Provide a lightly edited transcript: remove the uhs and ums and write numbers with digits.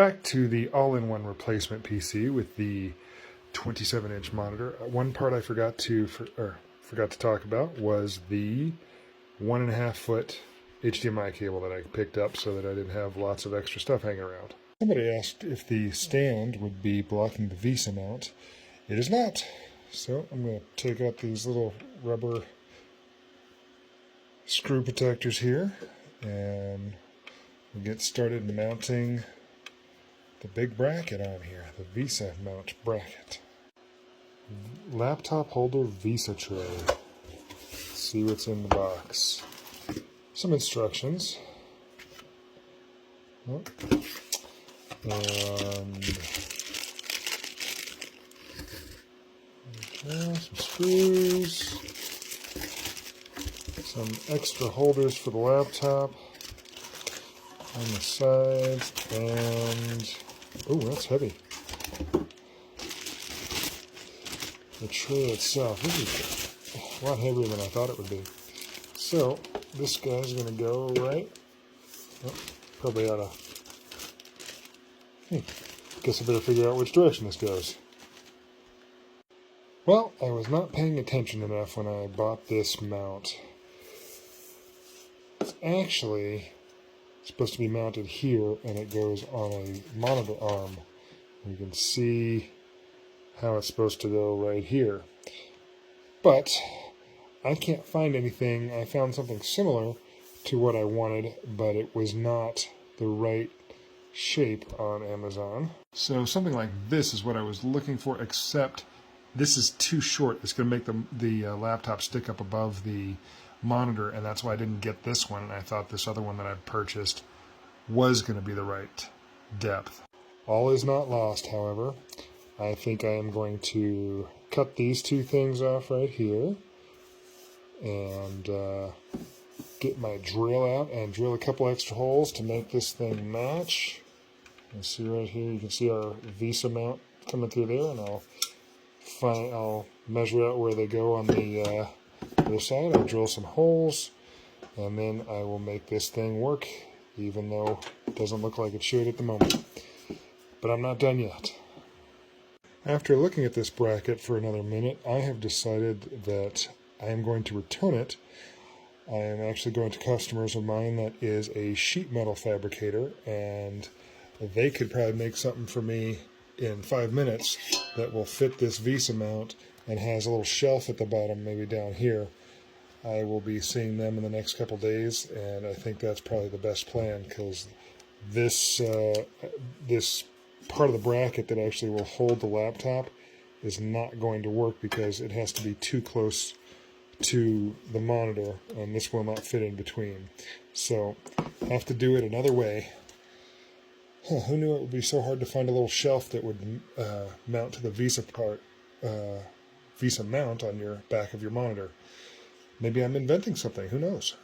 back to the all-in-one replacement PC with the 27-inch monitor. One part I forgot to talk about was the 1.5 foot HDMI cable that I picked up so that I didn't have lots of extra stuff hanging around. Somebody asked if the stand would be blocking the VESA mount. It is not. So I'm going to take out these little rubber screw protectors here and we'll get started mounting the big bracket on here, the VESA mount bracket. Laptop holder VESA tray. Let's see what's in the box. Some instructions. Oh. And some screws. Some extra holders for the laptop on the sides, and oh, that's heavy. The tray itself, this is a lot heavier than I thought it would be. So this guy's going to go right. Oh, probably ought to. Guess I better figure out which direction this goes. Well, I was not paying attention enough when I bought this mount. It's actually supposed to be mounted here, and it goes on a monitor arm. You can see how it's supposed to go right here. But I can't find anything. I found something similar to what I wanted, but it was not the right shape on Amazon. So something like this is what I was looking for, except this is too short. It's going to make the laptop stick up above the monitor, and that's why I didn't get this one, and I thought this other one that I'd purchased was going to be the right depth. All is not lost, however. I think I am going to cut these two things off right here and get my drill out and drill a couple extra holes to make this thing match. You see right here, you can see our VESA mount coming through there, and I'll measure out where they go on the other side. I'll drill some holes, and then I will make this thing work, even though it doesn't look like it should at the moment. But I'm not done yet. After looking at this bracket for another minute, I have decided that I am going to return it. I am actually going to customers of mine that is a sheet metal fabricator, and they could probably make something for me in 5 minutes that will fit this VESA mount and has a little shelf at the bottom, maybe down here. I will be seeing them in the next couple days, and I think that's probably the best plan, because this part of the bracket that actually will hold the laptop is not going to work because it has to be too close to the monitor, and this will not fit in between. So I have to do it another way. Who knew it would be so hard to find a little shelf that would mount to the VESA mount on your back of your monitor? Maybe I'm inventing something, who knows?